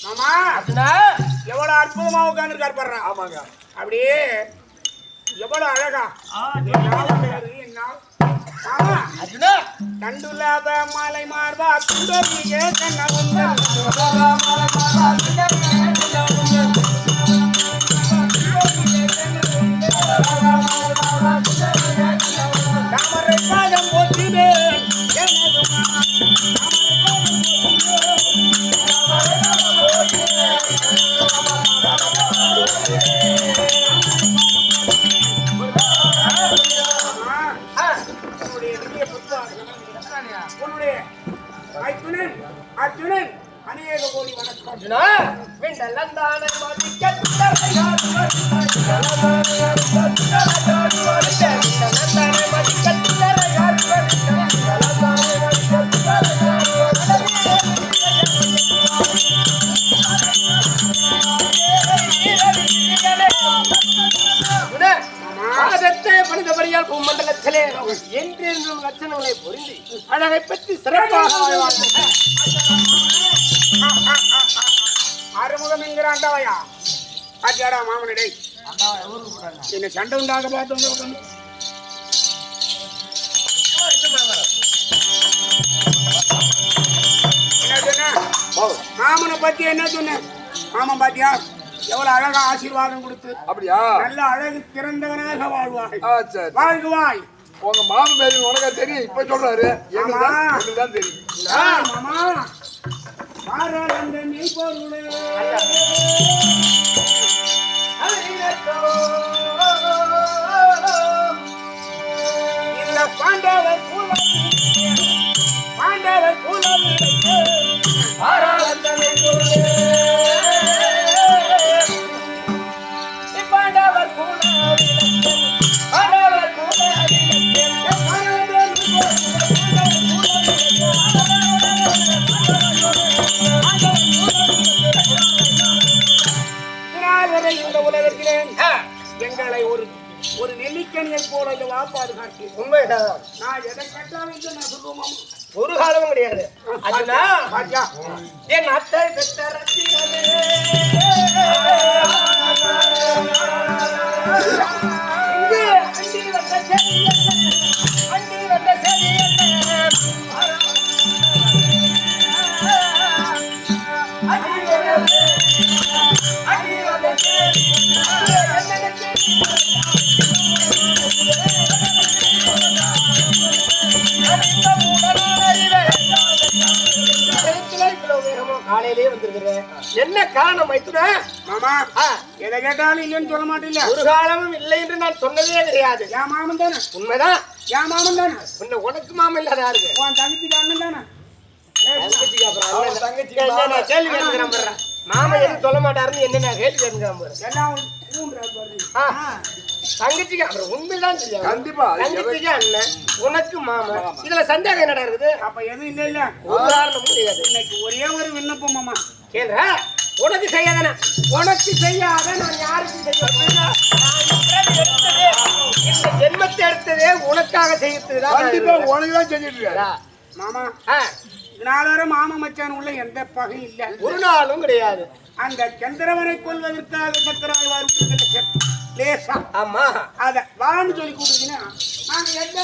மாமா எவ்வளவு அற்புதமா உட்கார்ந்துருக்காரு பாரு. ஆமாங்க, அப்படியே எவ்வளவு அழகா கண்டுலாப மாலை மார்பா குண்டோரியே கண்ணவுந்தல் தாமரை பாதம் போற்றினே அர்ஜுனன் அநேக கோடி வணக்கம். அர்ஜுனா வெண்டலந்தான மனிதபடியால் பூமண்டலத்திலே என்றென்றும் லட்சணங்களை பொருந்தி அழகை பற்றி சிறப்பாக அறுமுகம் என்கிற அண்டாவையா ஆச்சாடா மாமனடை என்ன சண்டை உண்டாக பார்த்து என்ன சொன்ன மாமனை பத்தி என்ன சொன்ன? மாமன் பாத்தியா எவ்வளவு அழகா ஆசீர்வாதம் கொடுத்து அப்படியா நல்ல அழகு திறந்தவனாக வாழ்வாய். வாழ்வாய். உங்க மாமன் பேரு உனக்கா தெரியும், இப்ப சொல்றாரு. எங்களுக்குதான் தெரியும். மாமா நீ போடுவே இந்த பாண்டவர் கூலம் பாராளந்தனை பொருளே இந்த உலகத்திலே எங்களை ஒரு நெல்லிக்கனியை போல பாதுகாத்து உண்மைதான். நான் எதை கட்டாலும் நான் சொல்லுவோம், ஒரு காலமும் கிடையாது. என் அத்தை பெற்ற காலையிலே வந்திருக்கிறேன். என்ன காரணம் மைத்துனா? மாமா எதை கேட்டாலும் இல்லைன்னு சொல்ல மாட்டேன். ஒரு காலமும் இல்லை என்று நான் சொன்னதே கிடையாது. என் மாமன் தானே? உண்மைதான். என் மாமன் தானே? உனக்கு மாமன் இல்லாத யாருக்கு? உன் தங்கச்சிக்கு அண்ணன் தானே? கேள்வி கேட்கிறேன். மாமா எதுவும் சொல்ல மாட்டாருன்னு என்ன நான் கேள்வி கேட்கிறேன். தங்கச்சிக்கு அப்புறம் உண்மைதான் தெரியும். கண்டிப்பா தங்கச்சிக்கு அண்ணன், உனக்கு மாமா, இதுல சந்தேகம் என்னடா இருக்குது? அப்ப எதுவும் இல்ல இல்ல, ஒரு காரணமும் கிடையாது. இன்னைக்கு ஒரே ஒரு விண்ணப்பம் மாமா கேள்ற. உனக்கு செய்யாதானே? உனக்கு செய்யாத நான் யாருக்கு செய்ய? இந்த ஜென்மத்தை எடுத்ததே உனக்காக செய்யறதுதான். கண்டிப்பா உனக்கு தான் செஞ்சுட்டு இருக்க மாமா. இதனால வர மாமா மச்சான் உள்ள எந்த பகை இல்ல, ஒரு நாளும் கிடையாது. அந்த சந்திரவனை கொல்வதற்காக சக்கராய் வாரு லேசா. ஆமா, அத வான்னு சொல்லி கூப்பிட்டீங்கன்னா நாங்க எந்த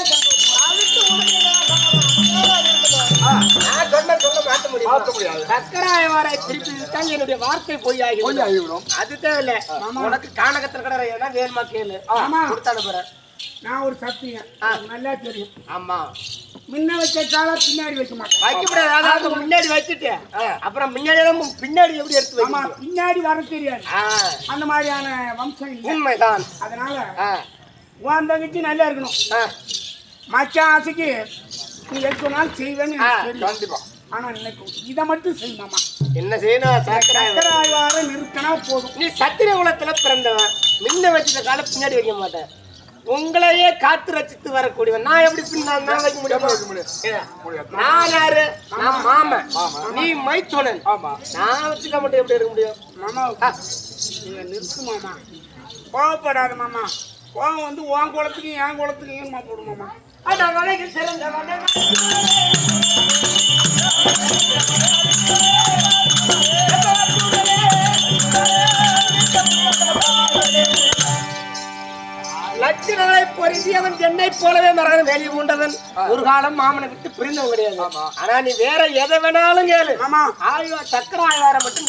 சொல்ல மாட்ட முடியாது. சக்கராயவாரை திருப்பி விட்டால் என்னுடைய வார்த்தை பொய் ஆகிவிடும். அது தேவையில்ல. உனக்கு கானகத்தில் கடை ஏன்னா வேணுமா கேளு, கொடுத்தாலும் போற. நான் ஒரு சத்தியம் நல்லா தெரியும். ஆமா, முன்ன வச்சால பின்னாடி வைக்க மாட்டேன். வைக்க முடியாது. அதாவது முன்னாடி வச்சுட்டு அப்புறம் பின்னாடி எப்படி எடுத்து வைக்க? பின்னாடி வர தெரியாது. அந்த மாதிரியான வம்சம் இல்லை. உண்மைதான். அதனால உன் தங்கச்சி நல்லா இருக்கணும். மச்சான் ஆசைக்கு நீ எடுக்கணும் செய்வேன்னு கண்டிப்பா. ஆனா இன்னைக்கு இதை மட்டும் செய்யணுமா? என்ன செய்யணும்? சக்கராய்வார நிறுத்தினா போதும். நீ சத்திர குலத்துல பிறந்தவன், முன்ன வச்சுட்ட கால பின்னாடி வைக்க மாட்டேன். உங்களையே காத்து ரசித்து வரக்கூடியவன் நான் எப்படி நான் வைக்க முடியும்? நான் யாரு? நான் மாமன், நீ மைத்துனன். நான் வச்சுக்க மட்டும் எப்படி இருக்க முடியும்? மாமா நீங்க நிறுத்து மாமா, கோவப்படாத மாமா. கோவம் வந்து உன் குளத்துக்கு என் குளத்துக்கு ஏமா போடும் மாமா. அதான் வலைக்கு சிறந்த என்னை போலவே மரகதம் வேலி பூண்டவன் ஒரு காலம் மாமனை விட்டு பிரிந்தவன் கிடையாது. ஆனா நீ வேற எதை வேணாலும் கேளு. சக்கர ஆய்வாரம் மட்டும்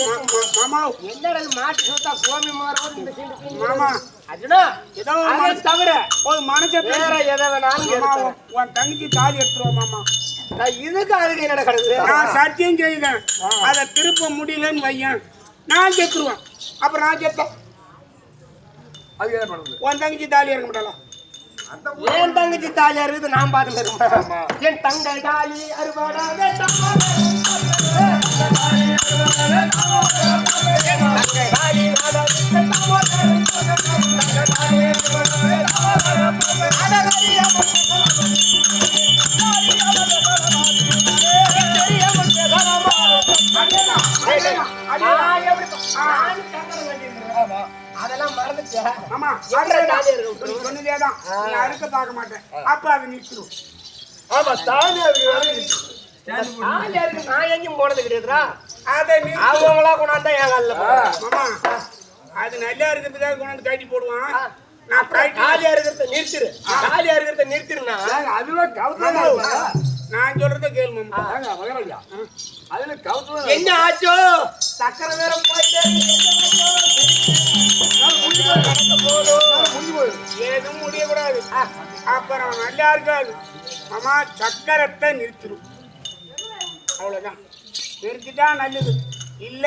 என்னடா மாட்டு சொத்தா கோமி மாறும் இந்த சீண்டு மாமா அதுனா ஏதோ தவிர ஒரு மனுஷன் வேற எதை வேணாலும் உன் தங்கச்சி தாலி எடுத்துருவோம் மாமா. இதுக்கு அதுக்கு என்ன நடக்கிறது? நான் சத்தியம் செய்தேன் அதை திருப்ப முடியலன்னு வையன் நான் செத்துருவேன். அப்புறம் நான் செத்தேன் உன் தங்கச்சி தாலியா இருக்க மாட்டாளா? என் தங்கச்சி தாலியா இருக்குது நான் பார்த்து என் தங்கை தாலி அறுபாடா அதெல்லாம் மறந்துச்சு. ஆமா சொன்னதேதான் அறுக்க பார்க்க மாட்டேன். அப்ப அது நிற்கும். ஆமா தாலியா இருக்கு நான் எங்கேயும் போனது கிடையாதுடா. அதை அவங்களா கொண்டாந்தா என் காலில் மாமா அது நல்லா இருக்கிறதுக்காக கொண்டாந்து கட்டி போடுவான். நான் காலியா இருக்கிறத நிறுத்திரு காலியா இருக்கிறத நிறுத்திருந்தா அதுதான் நான் சொல்றத கேளு மாமா. அதுல என்ன ஆச்சோ சக்கரை வேற ஏதும் முடியக்கூடாது. அப்புறம் நல்லா இருக்காது மாமா. சக்கரத்தை நிறுத்திடும் அவ்வளவுதான். நிறுத்திட்டா நல்லது இல்ல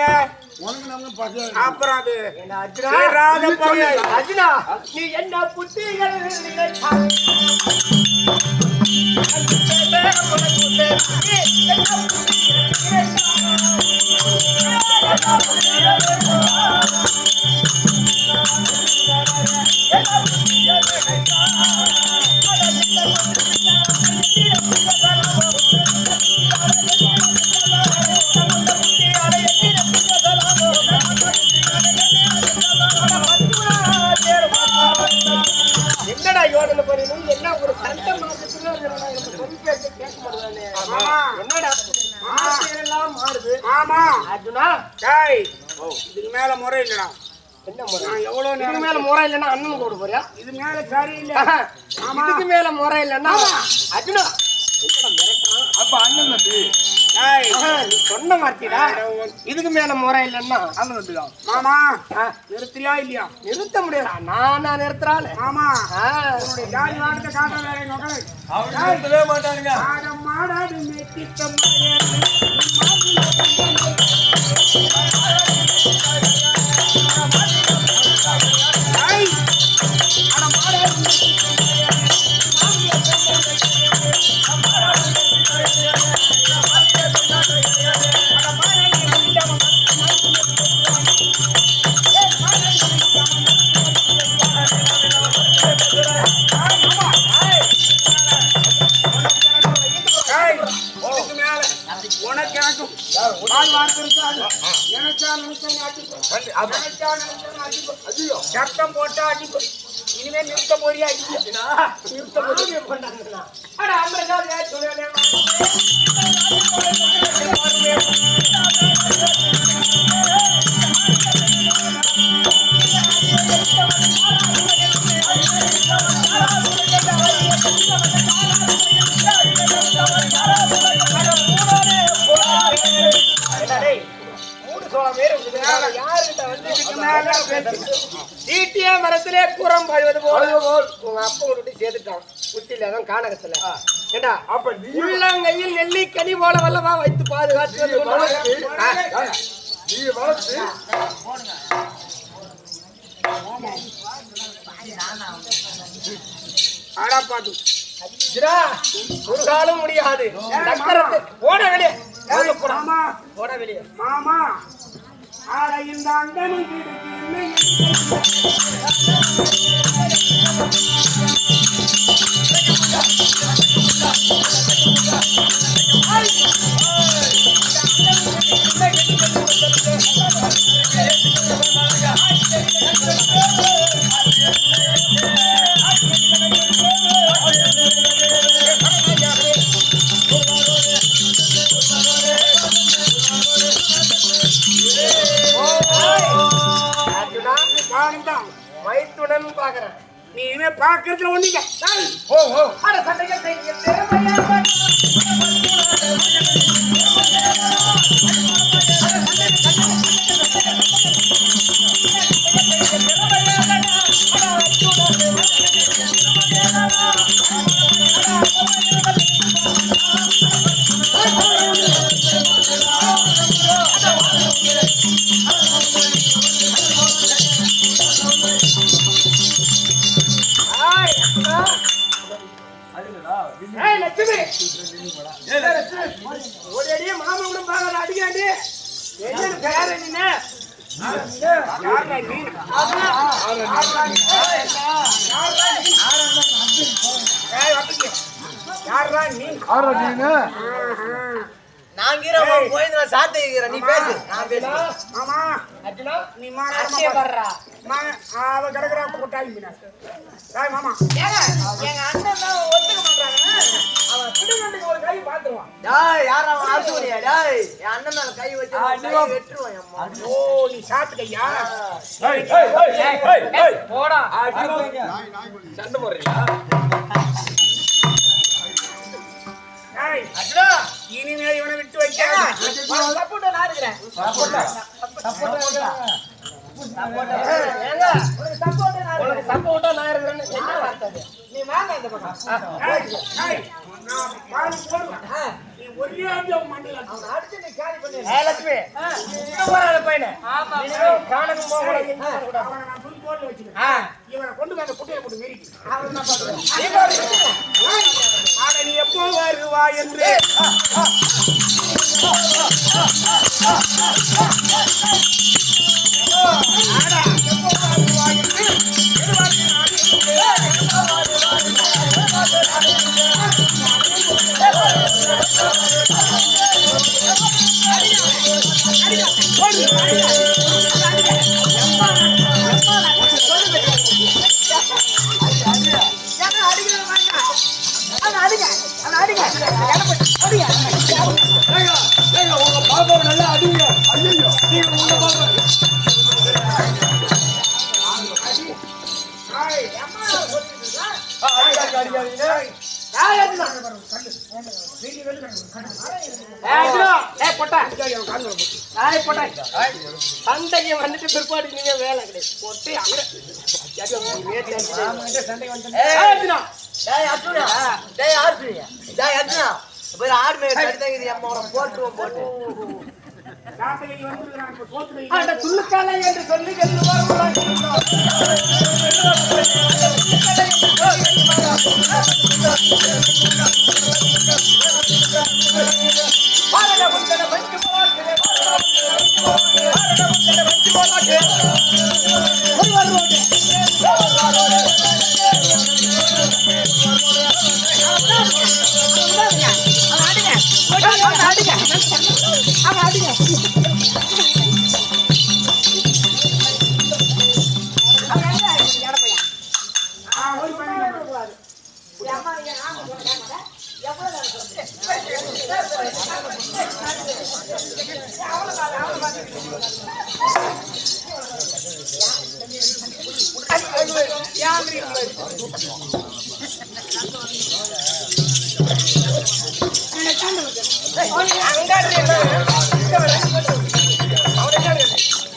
அப்புறம் அது அர்ஜுனா நீ என்ன புத்திகள் என்னடா யோசனை பண்ணணும்? என்ன ஒரு சண்டை மாசத்துல கேட்க மாட்டேன். என்னடா எல்லாம் மாறுது. ஆமா அர்ஜுனா இதுக்கு மேல முறை இல்லடா. என்ன முறை? எவ்வளவு இதுக்கு மேல முறை இல்லைன்னா அண்ணன் போட போறியா? இது மேல சரியில்லை. இதுக்கு மேல முறை இல்லைன்னா அர்ஜுனா அப்ப அண்ணன் தம்பி நீ சொன்ன மாட்டிடா. இதுக்கு மேல முறை இல்லைன்னா அண்ணன் தம்பி தான். மாமா நிறுத்தியா இல்லையா? நிறுத்த முடியாது. நானா நிறுத்துறாள் மாமா. உன்னுடைய ஜாதி வார்த்தை காட்ட வேற மக்களை அவங்க நிறுத்தவே மாட்டாருங்க. மாடாடு மெத்திட்டம் சத்தம் போட்டா அடிப்பு. இனிமே நிறுத்த போறியா? நிறுத்த மரத்திலே கூறம் பழுவது போல உங்க அப்பா விட்டு சேர்த்துட்டான் குட்டில தான் கானகத்துல. ஏண்டா அப்ப உள்ளங்கையில் நெல்லிக்கனி போல வல்லவா வைத்து பாதுகாத்து ஒரு காலம் முடியாது. போட வெளியே போட வெளியே மாமா. இந்த அங்கனும் மைத்துடன் பாக்குறேன். நீ இனிமே பாக்குறதுல ஒண்ணுங்க சண்டைகள் மாமன் பாக்க அடிக்காண்டி என்ன பேர நீ சாத்திக்கிறேன் நீ பேசு நான் பேசுறேன் மாமா அர்ஜுனா நீ மாறா அவ கடகரா போட்டாய் மாமா எங்க அண்ணன் தான் ஒத்துக்க மாட்டாங்க அவன் கிடுங்கண்டுக்கு ஒரு கை பாத்துருவான் டேய் யார் அவன் ஆசுரியா டேய் என் அண்ணன் மேல கை வச்சு வெட்டுவான் அம்மா ஓ நீ சாத்துக்கையா ஏய் போடா சண்டை போடுறீங்களா ஏய் அண்ணா இனிமே இவனை விட்டு வைக்க சப்போர்ட்டா நான் இருக்கறேன் சப்போர்ட்டா நான் இருக்கறேன்னு என்ன வார்த்தை நீ வாங்க இந்த பக்கம் ஏய் நான் பால் போடுறேன் நீ ஒரே அடியா மண்டையில அவன் அடிச்சு நீ காலி பண்ணு ஏய் லட்சுமி இந்த போறானே பையனே ஆமா நீ காணங்க போகல அவனை நான் புல் போட்டு வச்சிருக்கேன் இவனை கொண்டு வந்து குட்டையை போட்டு மீறிட்டு அவன் நான் பாத்துறேன் ஆட நீ எப்போ வருவா என்று ஆடா எப்போ வருவா என்று நல்லா அடிங்க ஐயோ சண்டைக்கு வந்துட்டு பிற்பாடு நீங்க வேலை கிடையாது போட்டு துள்ளுக்காலை என்று சொல்லி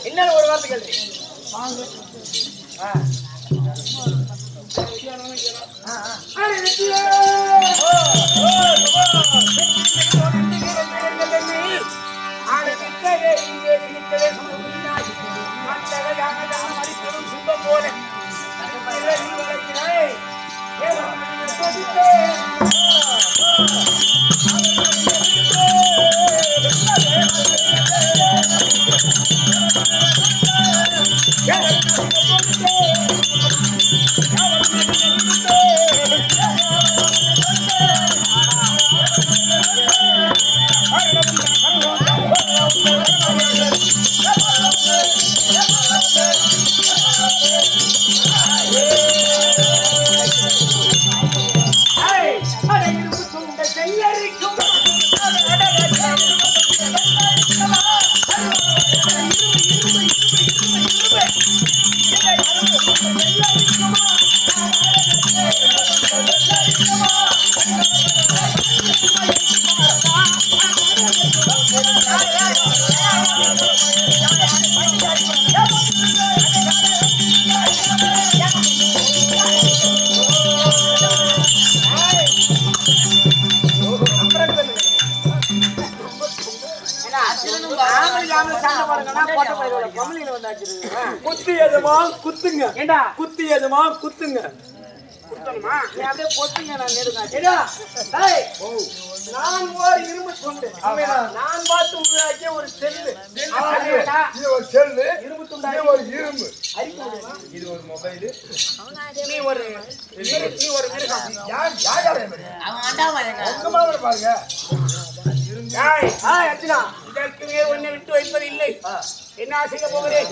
என்ன ஒரு வார்த்தை கேள்வி குத்து எதுமா குத்துங்க ஏண்டா குத்து எதுமா குத்துங்க நான் ஒரு இரும்பு துண்டு நான் பார்த்து உருவாக்கிய ஒரு செல்லு ஒரு செல்லு இரும்பு துண்டா ஒரு இரும்பு இது ஒரு மொபைல் நீ ஒரு பாருங்க இதற்குமே ஒன்னை விட்டு வைப்பது இல்லை என்ன செய்ய போகிறேன்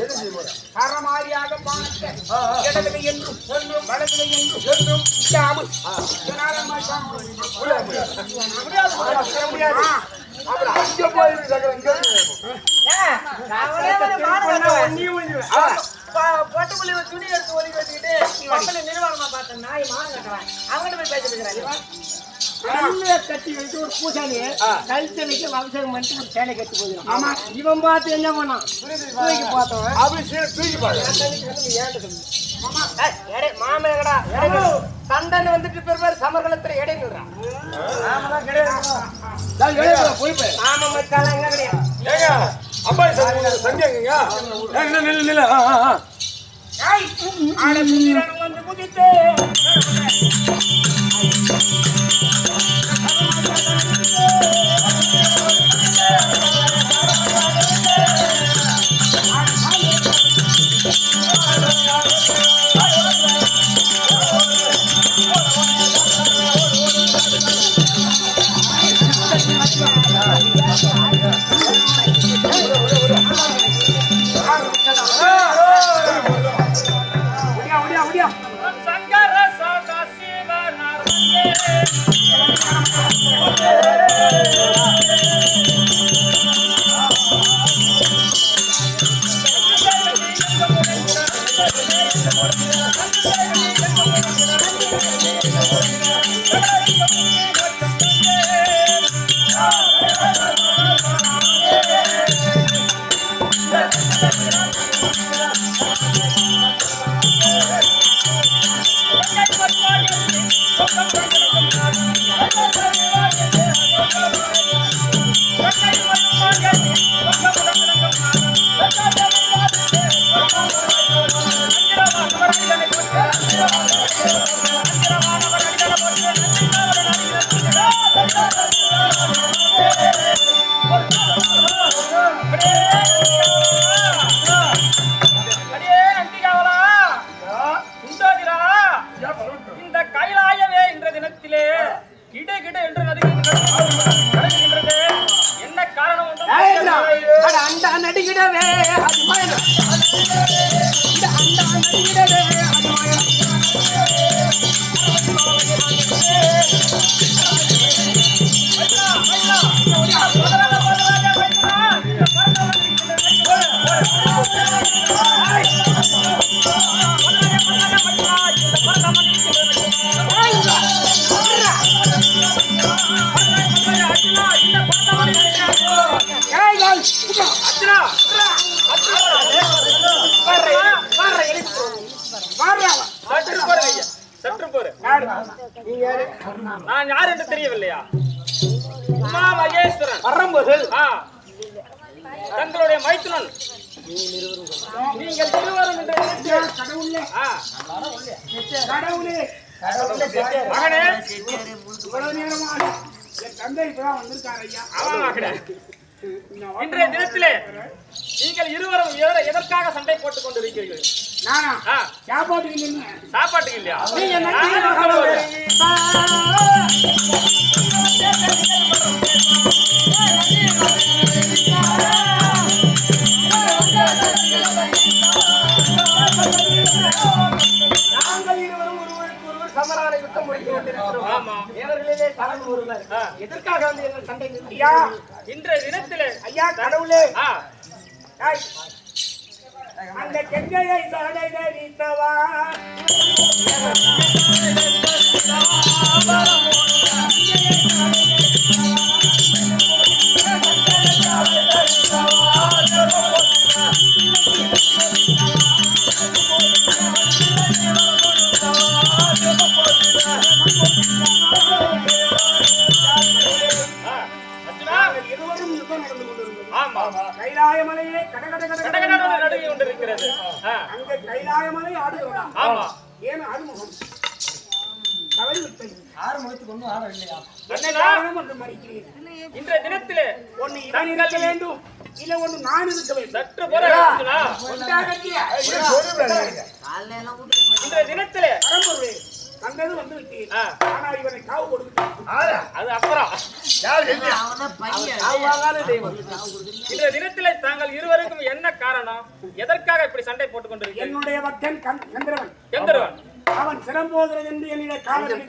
அறமாரியாக பானத்தை இடத்துல என்றும் வடத்துல என்றும் இல்லாமல் முடியாது அப்புறம் அங்க போயிருக்கு பொட்டுக்குள்ளி துணி எடுத்து ஒலி வச்சுக்கிட்டு மக்கள் நிர்வாகமா பார்த்தேன் நாய் மான கட்டுறான் அவங்ககிட்ட போய் பேசிட்டு இருக்கிறான் கட்டி வைத்து ஒரு பூசாணி கழுத்தனைக்கு அவசரம் பண்ணிட்டு ஒரு சேலை கட்டி போயிடும் ஆமா இவன் பார்த்து என்ன பண்ணான் தூக்கி பார்த்தவன் அப்படி தூக்கி பாருங்க மாமேங்கடா சண்டன் வந்துட்டு பெருமாள் சமர்கலத்துல இடையிடுறான் ஆமா மச்சான் எங்க கிடையாது அப்பா சங்கிங்க நில்லு வந்து குதித்து இந்த கைலாயவே என்ற தினத்திலே கிட கிட என்று நடக்கின்றது. என்ன காரணம் அந்த நடிகிடவே நான் யார் என்று தெரியவில்லையா? உமா மகேஸ்வரன் பரம்பொருள் தங்களுடைய மைத்துனன். நீங்கள் இருவரும் மகனே இன்றைய தினத்திலே நீங்கள் இருவரும் எதற்காக சண்டை போட்டுக் கொண்டிருக்கிறீர்கள்? சாப்பாட்டுக்கு இல்லையா? நாங்கள் இருவரும் ஒருவருக்கு ஒருவர் சமரானை விட்டு முடித்து கொண்டிருக்கிறோம். ஆமா, இவர்களிலே தலைவர் ஒருவர் எதற்காக வந்து எங்கள் சண்டை? ஐயா, இன்றைய தினத்திலே ஐயா கடவுளே அந்த கெங்கையை சரணை தரித்தவா கைலாயமலையே கடகட நடுங்கி கொண்டிருக்கிறது. அங்க கைலாயமலை ஆடுகிறதா? ஆமா. ஏன் ஆடுமுகம் தவறி விட்டது. ஆறு முகத்துக்கு ஒன்றும் ஆட இல்லையா? இன்றைய தினத்திலே ஒன்னு இவன் இருக்க வேண்டும், இல்ல ஒன்னு நான் இருக்க வேண்டும். சற்று பொறு அர்ஜுனா. இன்றைய தினத்திலே பரம்பொருளே கண்டது வந்து விட்டீர். ஆனா இவனை காவு கொடுத்து அது அப்புறம் இன்றைய தினத்திலே தாங்கள் இருவருக்கும் என்ன காரணம்? எதற்காக இப்படி சண்டை போட்டுக் கொண்டிருக்கிறீர்கள்? என்னுடைய பக்தன் கந்தர்வன் அவன் சிறம்போகிறது என்று என்னுடைய காலத்தில்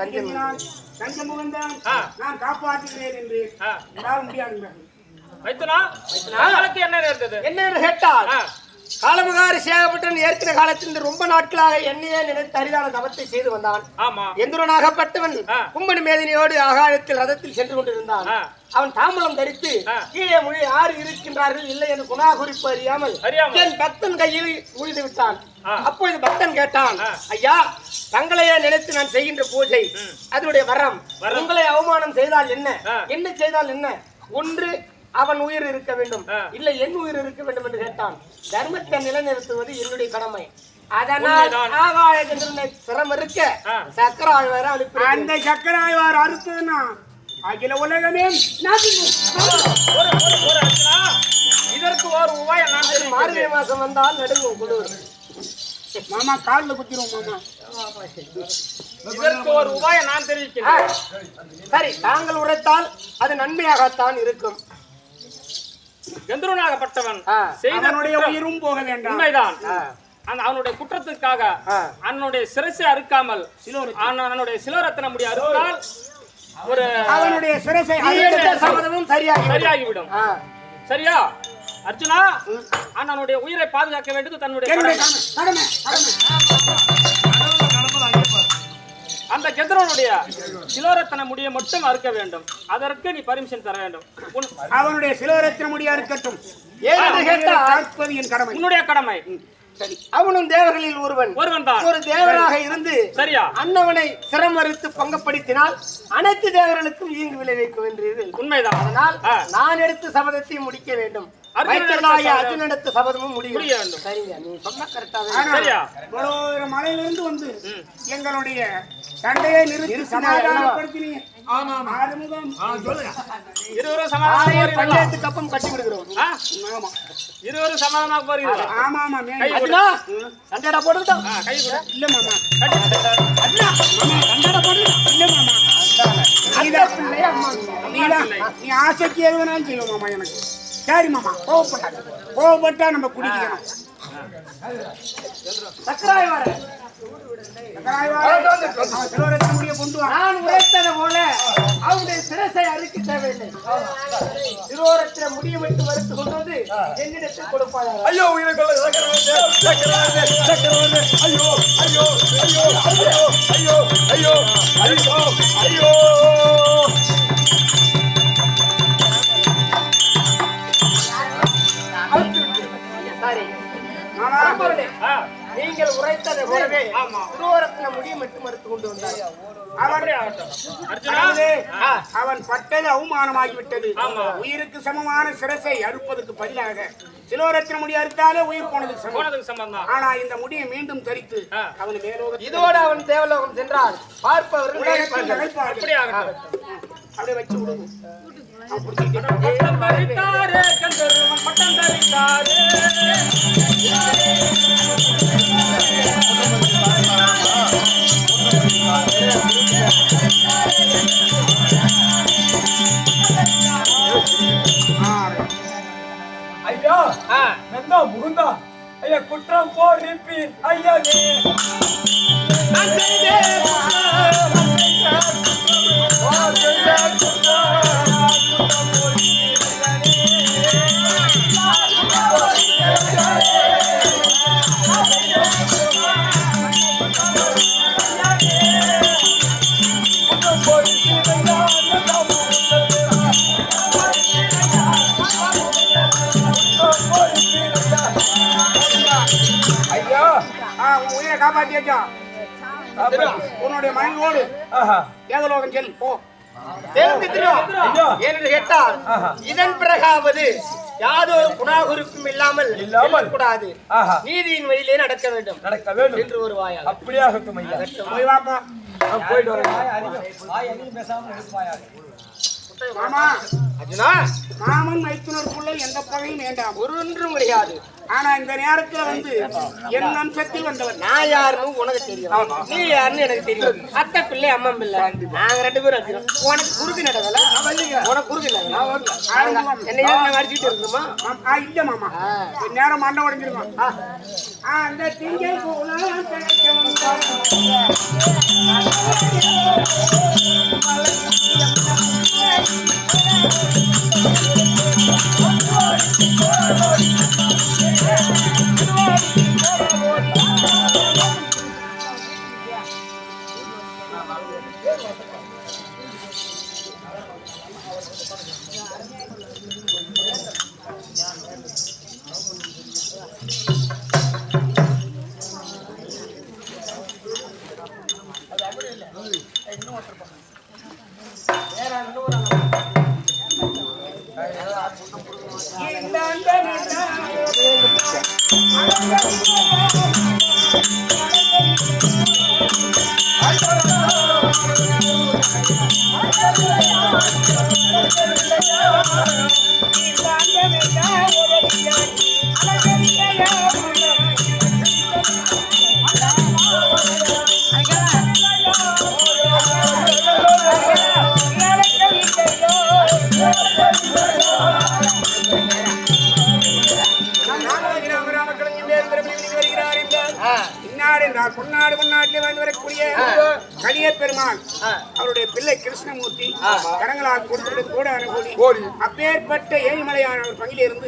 தஞ்சம் முகந்தான் நான் காப்பாற்றுகிறேன் என்று முடியாது. மைத்துனா, உங்களுக்கு என்ன நேர்ந்தது? என்ன கேட்டால் காலமுகாரி சேகப்பட்டன் ஏற்கிற காலத்தில் ரொம்ப நாட்களாக என்னையே நினைத்து அரிதான தவத்தை செய்து வந்தான். எந்திரனாகப்பட்டவன் கும்பன் மேதினியோடு ஆகாயத்தில் ரதத்தில் சென்று கொண்டிருந்தான். அவன் தாம்பலம் தரித்து கீழே மொழி யார் இருக்கின்றார்கள் இல்லை என்று குணா குறிப்பு அறியாமல் என் பக்தன் கையில் உழுது விட்டான். அப்பொழுது பக்தன் கேட்டான், ஐயா தங்களையே நினைத்து நான் செய்கின்ற பூஜை அதனுடைய வரம், உங்களை அவமானம் செய்தால் என்ன, என்ன செய்தால் என்ன? ஒன்று அவன் உயிர் இருக்க வேண்டும், இல்லை என் உயிர் இருக்க வேண்டும் என்று கேட்டான். தர்மத்தை நிலைநிறுத்துவது என்னுடைய கடமை. அதனால் சிரம் இருக்க சக்கர ஆழ்வார அனுப்பி அந்த சக்கர ஆழ்வார் அறுத்ததுன்னா அகில உலகமே இதற்கு ஒரு உபாயம் நான் மார்கழி மாசம் வந்தால் நடுங்கும் குளிர். மாமா காலில் குத்திரும் மாமா. இதற்கு ஒரு உபாயம் நான் தெரிவிக்கிறேன். சரி, தாங்கள் உரைத்தால் அது நன்மையாகத்தான் இருக்கும். கந்தரனாகப்பட்டவன் செய்தனுடைய உயிரும் போக வேண்டாம். உண்மைதான். அவனுடைய குற்றத்துக்காக அவனுடைய சிரசை அறுக்காமல் அவனுடைய சிலோரத்தன முடிய அறுத்தால் ஒரு அவனுடைய சிரசை சம்மதமும் சரியாகிவிடும். சரியா அர்ஜுனா? அவனுடைய உயிரை பாதுகாக்க வேண்டியது தன்னுடைய அந்த கெந்தரனுடைய சிலோரத்தன முடிய மட்டும் அறுக்க வேண்டும். அதற்கு நீ பர்மிஷன் தர வேண்டும். அவனுடைய சிலோரத்தன முடிய அறுக்கட்டும். ஏன்னு கேட்டால் என் கடமை, உன்னுடைய கடமை. சரி, அவனும் தேவர்களில் ஒருவன் தான். ஒரு தேவராக இருந்து சரியா அன்னவனை சிரம் மறுத்து பங்கப்படுத்தினால் அனைத்து தேவர்களுக்கும் ஈங்கு விளைவிக்கும் என்றீர்கள். உண்மைதான். அதனால் நான் எடுத்த சபதத்தை முடிக்க வேண்டும். அர்ஜுன் எடுத்த சபதமும் முடிய வேண்டும். சரிங்க, நீ சொன்ன கரெக்டா. மலையிலிருந்து வந்து எங்களுடைய சண்டையை நிறுத்தி சமாதானப்படுத்தினீங்க. இருவரும் சமாதானம் பஞ்சாயத்துக்கு அப்பம் கட்டி விடுகிறோம். இருவரும் சமாதானமாக போறீங்க. ஆமா ஆமா, சண்டைடா போட்டுக்கிட்டோம். கை கூட இல்ல மாமா. சண்டைடா போட்டு இல்ல மாமா. நீ ஆசைக்கு எது வேணாலும் செய்வோம் மாமா. எனக்கு சரி மாமா, கோவப்பட்டா நம்ம குடிக்கணும். சக்கராய் வர நான் உரைத்தது போல அவனுடைய சிரசை அறுக்க தேவையில்லை. திருவோரத்தில் முடிய வைத்து மறுத்து கொண்டு வந்து என்னிடத்தில் கொடுப்பார்கள். ஐயோ உயிரை கொள்ள ஐயோ ஐயோ ஐயோ ஐயோ ஐயோ ஐயோ ஐயோ நீங்கள் உரைத்ததை போலவே திருவோரத்தில் முடிய மட்டும் மறுத்து கொண்டு வந்தார். அவன் பட்டது அவமானமாகிவிட்டது. உயிருக்கு சமமான சிரசை அறுப்பதற்கு பதிலாக சிலோரத்தின முடி அறுத்தாலே உயிர் போனதுக்கு சமம். ஆனா இந்த முடியை மீண்டும் தரித்து அவன் மேலோக இதோடு அவன் தேவலோகம் சென்றால் பார்ப்பவர்கள் அப்படியே வச்சு விடுவோம். ஐயா நந்தா முகுந்தா ஐயா குற்றம் போரிப்பி ஐயா உயிரை காப்பாற்றியா உன்னுடைய மனைவியோடு ஏகலோகம் செல் போ. என்று கேட்டால் இதன் பிறகாவது யாதொரு குணாகுறிப்பும் இல்லாமல் கூடாது. ஆஹா. நீதியின் வழியிலே நடக்க வேண்டும் நடக்க வேண்டும் என்று ஒரு வாயாக. அப்படியே ஆகட்டும் ஐயா. போய் வாப்பா. போயிட்டு வரேன். மாமா அர்ஜுனா, மாமன் மைத்துனருக்குள்ள எந்த பகையும் வேண்டாம், ஒன்றும் கிடையாது. ஆனா இந்த நேரத்துல வந்து என் அம்சத்தில் வந்தவர் நான் யாருன்னு உனக்கு தெரியும், நீ யாருன்னு எனக்கு தெரியும். அத்தை பிள்ளை அம்மா பிள்ளை நாங்க 2 பேரும் அடிக்கிறோம். உனக்கு குறுக்கு நடக்கல, உனக்கு குறுக்கு என்ன அடிச்சுட்டு இருக்குமா? இல்ல மாமா, நேரம் மண்டை உடஞ்சிருமா? அந்த திங்கை பொன்னாட்டிலே வந்து வரக்கூடிய கலிய பெருமான் அவருடைய பிள்ளை கிருஷ்ணமூர்த்தி கரங்களால் கொடுத்தது கூட அனுகூலி. அப்பேற்பட்ட ஏழுமலையான ஒரு பங்கிலிருந்து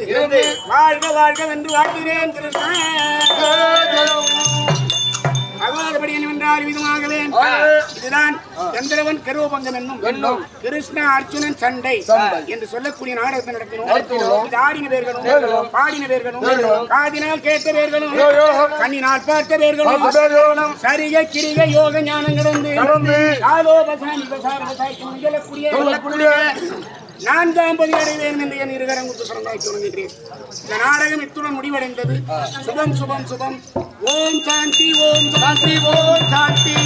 வாழ்க வாழ்க வென்று வாழ்கிறேன் அவ்வாறுபடி என்னவென்றால் விதமாகவே இதுதான் சந்திரவன் கருவபங்கம் என்னும் கிருஷ்ண அர்ஜுனன் சண்டை என்று சொல்லக்கூடிய நாடகத்தை நடத்தினோம். இது ஆடின பேர்களும் பாடின பேர்களும் காதினால் கேட்ட பேர்களும் கண்ணினால் பார்த்த பேர்களும் சரிக கிரிக யோக ஞானம் கடந்து சொல்லக்கூடிய 4ஆம் பதி அடைவேன் என்று என் இருகரங்குத்து சொன்னாய் சொல்லுகிறேன். இந்த நாடகம் இத்துடன் முடிவடைந்தது. சுபம் சுபம் சுபம். ஓம் சாந்தி ஓம் சாந்தி ஓம் சாந்தி.